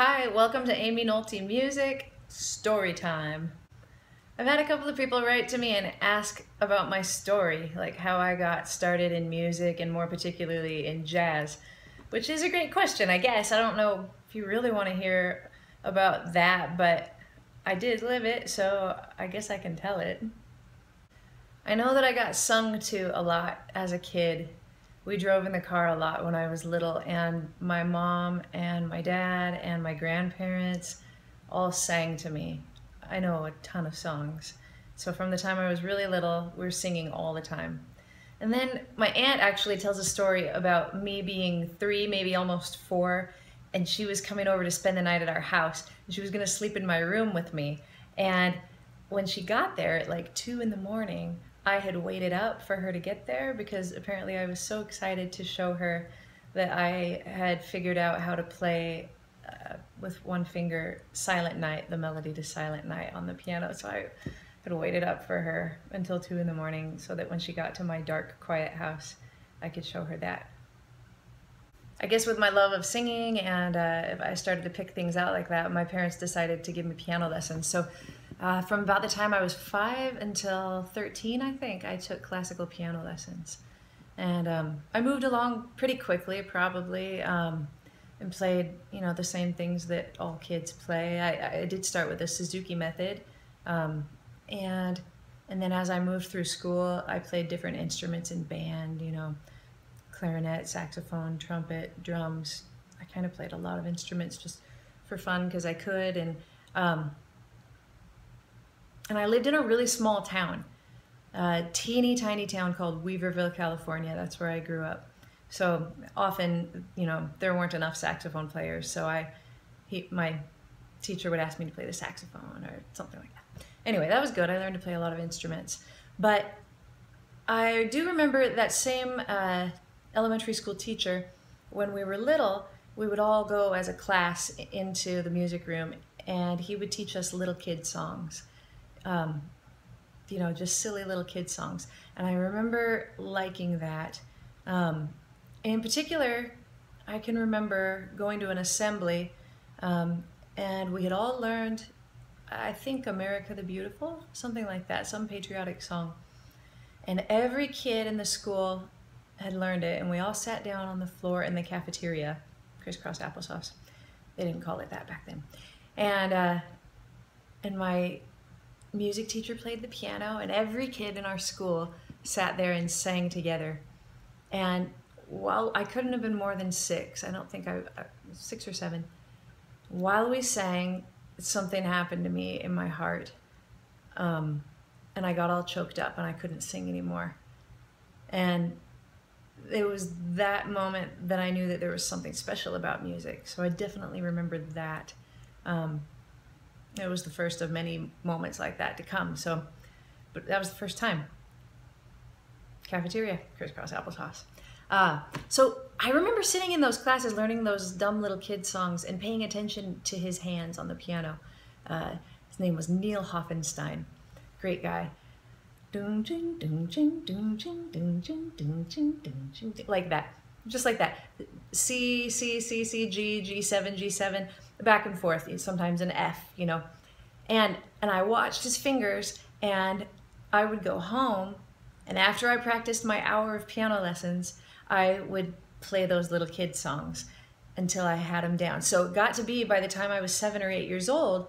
Hi, welcome to Aimee Nolte Music Story Time. I've had a couple of people write to me and ask about my story, like how I got started in music and more particularly in jazz, which is a great question, I guess. I don't know if you really want to hear about that, but I did live it, so I guess I can tell it. I know that I got sung to a lot as a kid. We drove in the car a lot when I was little, and my mom and my dad and my grandparents all sang to me. I know a ton of songs. So from the time I was really little, we were singing all the time. And then my aunt actually tells a story about me being 3, maybe almost 4, and she was coming over to spend the night at our house, and she was gonna sleep in my room with me. And when she got there at like 2 in the morning, I had waited up for her to get there because apparently I was so excited to show her that I had figured out how to play with one finger Silent Night, the melody to Silent Night on the piano. So I had waited up for her until 2 in the morning so that when she got to my dark, quiet house, I could show her that. I guess with my love of singing and if I started to pick things out like that, my parents decided to give me piano lessons. So from about the time I was 5 until 13, I think, I took classical piano lessons. And I moved along pretty quickly, probably, and played, the same things that all kids play. I did start with the Suzuki method, and then as I moved through school, I played different instruments in band, clarinet, saxophone, trumpet, drums. I kind of played a lot of instruments just for fun because I could, and I lived in a really small town, a teeny tiny town called Weaverville, California. That's where I grew up. So often, there weren't enough saxophone players, so my teacher would ask me to play the saxophone or something like that. Anyway, that was good. I learned to play a lot of instruments. But I do remember that same elementary school teacher, when we were little, we would all go as a class into the music room, and he would teach us little kid songs. Just silly little kid songs. And I remember liking that. In particular, I can remember going to an assembly, and we had all learned, I think, America the Beautiful, something like that, some patriotic song. And every kid in the school had learned it, and we all sat down on the floor in the cafeteria, crisscross applesauce. They didn't call it that back then. And my music teacher played the piano, and every kid in our school sat there and sang together. And while I couldn't have been more than 6, I don't think I 6 or 7. While we sang, something happened to me in my heart, and I got all choked up and I couldn't sing anymore. And it was that moment that I knew that there was something special about music. So I definitely remembered that. It was the first of many moments like that to come. But that was the first time. Cafeteria, crisscross applesauce. So I remember sitting in those classes, learning those dumb little kid songs and paying attention to his hands on the piano. His name was Neil Hoffenstein. Great guy. Like that. Just like that. C, C, C, C, G, G7, G7, back and forth, sometimes an F, And I watched his fingers, and I would go home, and after I practiced my hour of piano lessons, I would play those little kid songs until I had them down. So it got to be, by the time I was 7 or 8 years old,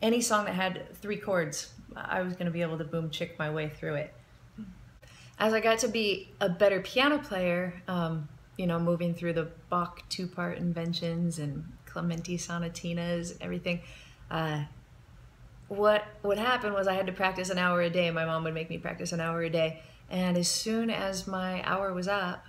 any song that had 3 chords, I was going to be able to boom chick my way through it. As I got to be a better piano player, moving through the Bach 2-part inventions and Clementi sonatinas, everything, what would happen was I had to practice an hour a day. My mom would make me practice an hour a day. And as soon as my hour was up,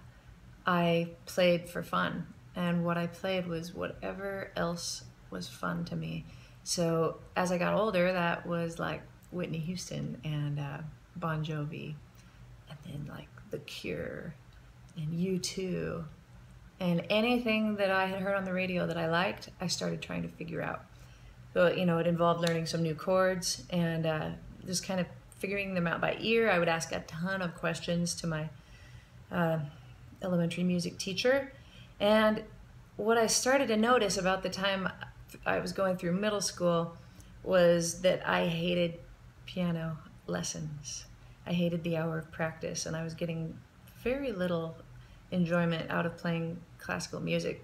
I played for fun. And what I played was whatever else was fun to me. So as I got older, that was like Whitney Houston and Bon Jovi, and then like The Cure and U2, and anything that I had heard on the radio that I liked, I started trying to figure out. So, it involved learning some new chords and just kind of figuring them out by ear. I would ask a ton of questions to my elementary music teacher, and what I started to notice about the time I was going through middle school was that I hated piano lessons. I hated the hour of practice, and I was getting very little enjoyment out of playing classical music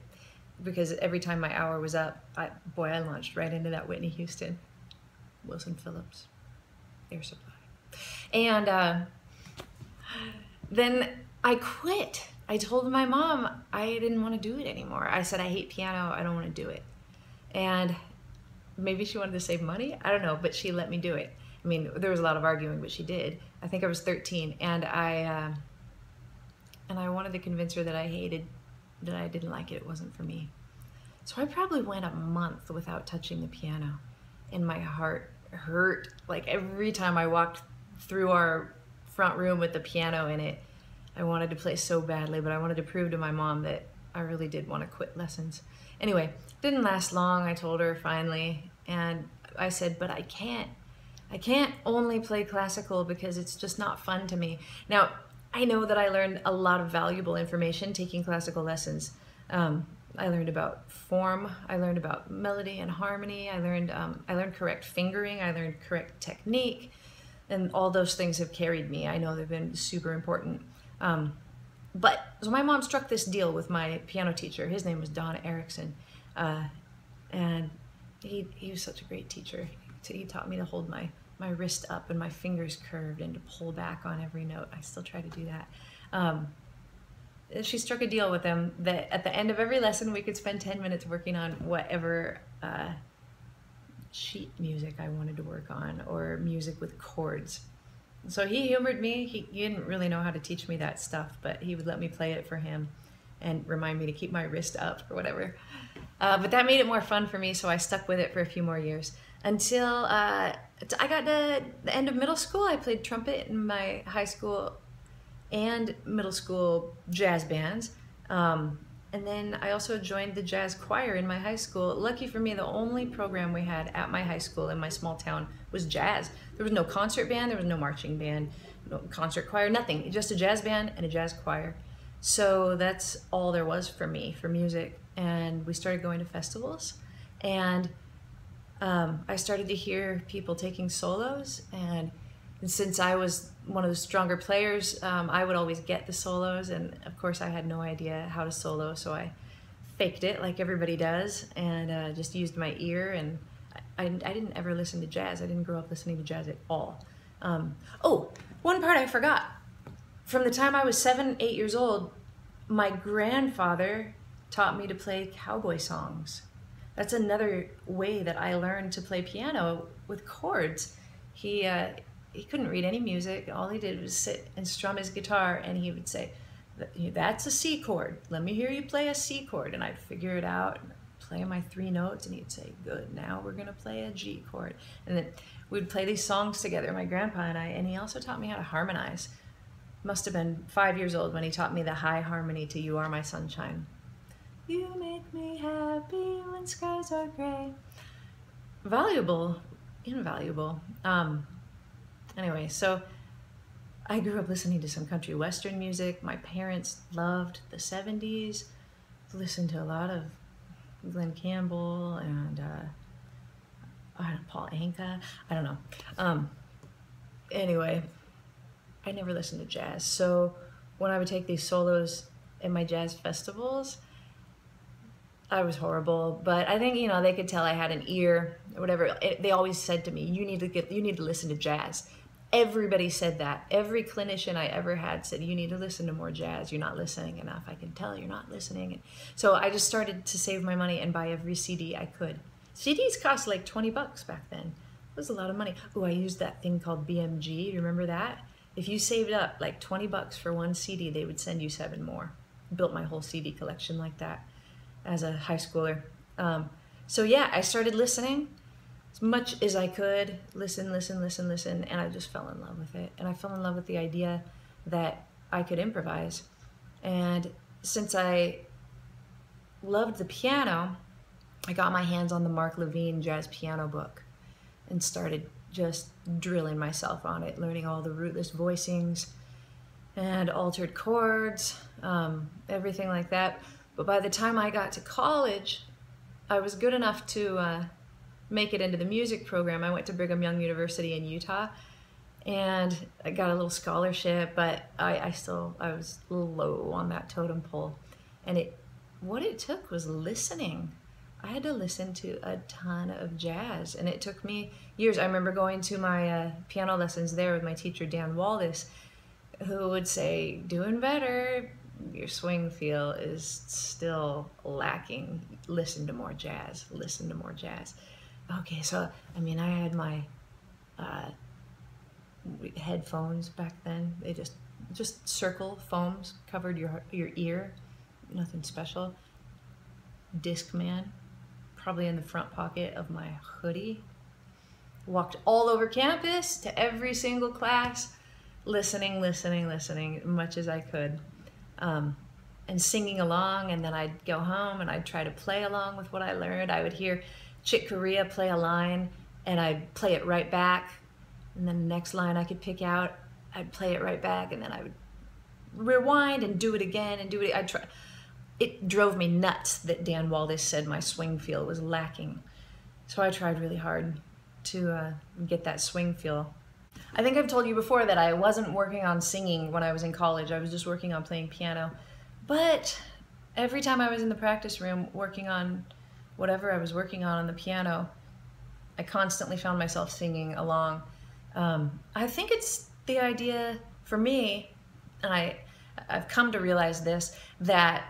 because every time my hour was up, I launched right into that Whitney Houston, Wilson Phillips, Air Supply. And then I quit. I told my mom I didn't want to do it anymore. I said, I hate piano, I don't want to do it. And maybe she wanted to save money, I don't know, but she let me do it. I mean, there was a lot of arguing, but she did. I think I was 13, and I wanted to convince her that I didn't like it, it wasn't for me. So I probably went a month without touching the piano, and my heart hurt. Like every time I walked through our front room with the piano in it, I wanted to play so badly, but I wanted to prove to my mom that I really did want to quit lessons. Anyway, it didn't last long, I told her finally, and I said, but I can't only play classical because it's just not fun to me. Now, I know that I learned a lot of valuable information taking classical lessons. I learned about form, I learned about melody and harmony, I learned correct fingering, I learned correct technique, and all those things have carried me. I know they've been super important. So my mom struck this deal with my piano teacher. His name was Don Erickson, and he was such a great teacher. He taught me to hold my wrist up and my fingers curved and to pull back on every note. I still try to do that. She struck a deal with him that at the end of every lesson we could spend 10 minutes working on whatever sheet music I wanted to work on, or music with chords. So he humored me. He didn't really know how to teach me that stuff, but he would let me play it for him and remind me to keep my wrist up or whatever. But that made it more fun for me, so I stuck with it for a few more years. Until I got to the end of middle school. I played trumpet in my high school and middle school jazz bands. And then I also joined the jazz choir in my high school. Lucky for me, the only program we had at my high school in my small town was jazz. There was no concert band, there was no marching band, no concert choir, nothing. Just a jazz band and a jazz choir. So that's all there was for me for music. And we started going to festivals. And I started to hear people taking solos. And since I was one of the stronger players, I would always get the solos, and of course I had no idea how to solo, so I faked it like everybody does, and just used my ear, and I didn't ever listen to jazz. I didn't grow up listening to jazz at all. Oh, one part I forgot. From the time I was 7, 8 years old, my grandfather taught me to play cowboy songs. That's another way that I learned to play piano with chords. He couldn't read any music. All he did was sit and strum his guitar, and he would say, that's a C chord. Let me hear you play a C chord. And I'd figure it out, and play my 3 notes, and he'd say, good, now we're gonna play a G chord. And then we'd play these songs together, my grandpa and I, and he also taught me how to harmonize. Must have been 5 years old when he taught me the high harmony to You Are My Sunshine. You make me happy when skies are gray. Valuable, invaluable. Anyway, so I grew up listening to some country western music. My parents loved the 70s, listened to a lot of Glenn Campbell and Paul Anka. I don't know. Anyway, I never listened to jazz. So when I would take these solos in my jazz festivals, I was horrible, but I think, they could tell I had an ear or whatever. They always said to me, you need to listen to jazz. Everybody said that. Every clinician I ever had said, you need to listen to more jazz. You're not listening enough. I can tell you're not listening. So I just started to save my money and buy every CD I could. CDs cost like 20 bucks back then. It was a lot of money. Oh, I used that thing called BMG. You remember that? If you saved up like 20 bucks for one CD, they would send you 7 more. Built my whole CD collection like that as a high schooler. So yeah, I started listening as much as I could, listen, and I just fell in love with it. And I fell in love with the idea that I could improvise. And since I loved the piano, I got my hands on the Mark Levine jazz piano book and started just drilling myself on it, learning all the rootless voicings and altered chords, everything like that. But by the time I got to college, I was good enough to make it into the music program. I went to Brigham Young University in Utah, and I got a little scholarship, but I was a little low on that totem pole. And what it took was listening. I had to listen to a ton of jazz, and it took me years. I remember going to my piano lessons there with my teacher, Dan Waldis, who would say, doing better, your swing feel is still lacking. Listen to more jazz, listen to more jazz. Okay, so, I mean, I had my headphones back then. They just circle foams, covered your ear, nothing special. Discman, probably in the front pocket of my hoodie. Walked all over campus to every single class, listening as much as I could, and singing along. And then I'd go home and I'd try to play along with what I learned. I would hear Chick Corea play a line and I'd play it right back. And then the next line I could pick out, I'd play it right back, and then I would rewind and do it again and do it. It drove me nuts that Dan Waldis said my swing feel was lacking. So I tried really hard to get that swing feel. I think I've told you before that I wasn't working on singing when I was in college. I was just working on playing piano. But every time I was in the practice room working on whatever I was working on the piano, I constantly found myself singing along. I think it's the idea for me, and I've come to realize this, that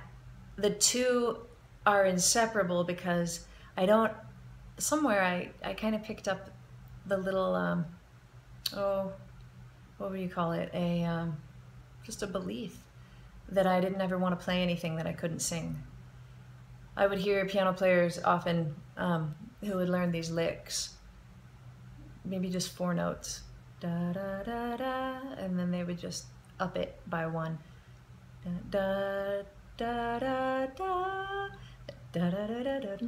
the two are inseparable, because somewhere I kind of picked up the little, what would you call it? Just a belief that I didn't ever want to play anything that I couldn't sing. I would hear piano players often who would learn these licks, maybe just 4 notes, da da da da, and then they would just up it by 1, da da da da da da da da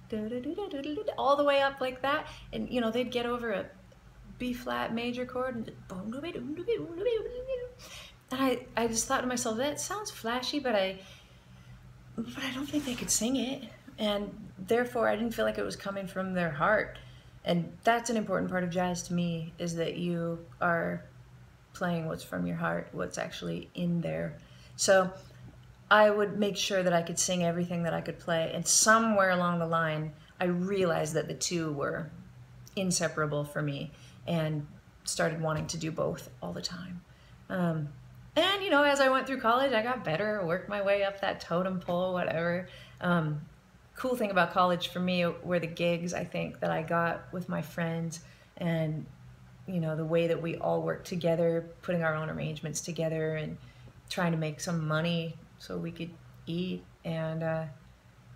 da, all the way up like that, and you know they'd get over a B flat major chord and I just thought to myself, that sounds flashy, but I don't think they could sing it, and therefore I didn't feel like it was coming from their heart. And that's an important part of jazz to me, is that you are playing what's from your heart, what's actually in there. So I would make sure that I could sing everything that I could play, and somewhere along the line I realized that the two were inseparable for me and started wanting to do both all the time. And you know, as I went through college, I got better, worked my way up that totem pole, whatever. Cool thing about college for me were the gigs, I think, that I got with my friends, and you know, the way that we all worked together, putting our own arrangements together and trying to make some money so we could eat, and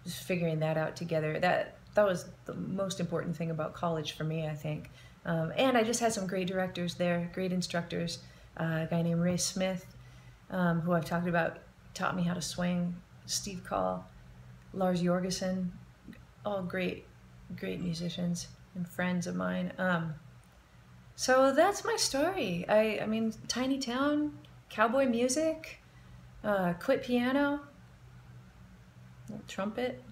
just figuring that out together. That was the most important thing about college for me, I think. And I just had some great directors there, great instructors. A guy named Ray Smith, who I've talked about, taught me how to swing. Steve Call, Lars Jorgensen, all great musicians and friends of mine. So that's my story. I mean, tiny town, cowboy music, quit piano, little trumpet,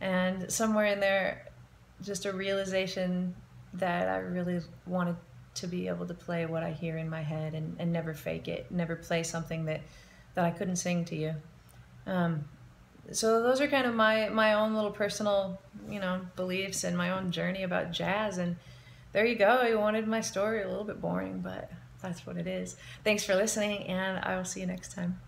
and somewhere in there, just a realization that I really wanted to be able to play what I hear in my head and never fake it, never play something that I couldn't sing to you. So those are kind of my own little personal, you know, beliefs and my own journey about jazz. And there you go. I wanted my story a little bit boring, but that's what it is. Thanks for listening, and I will see you next time.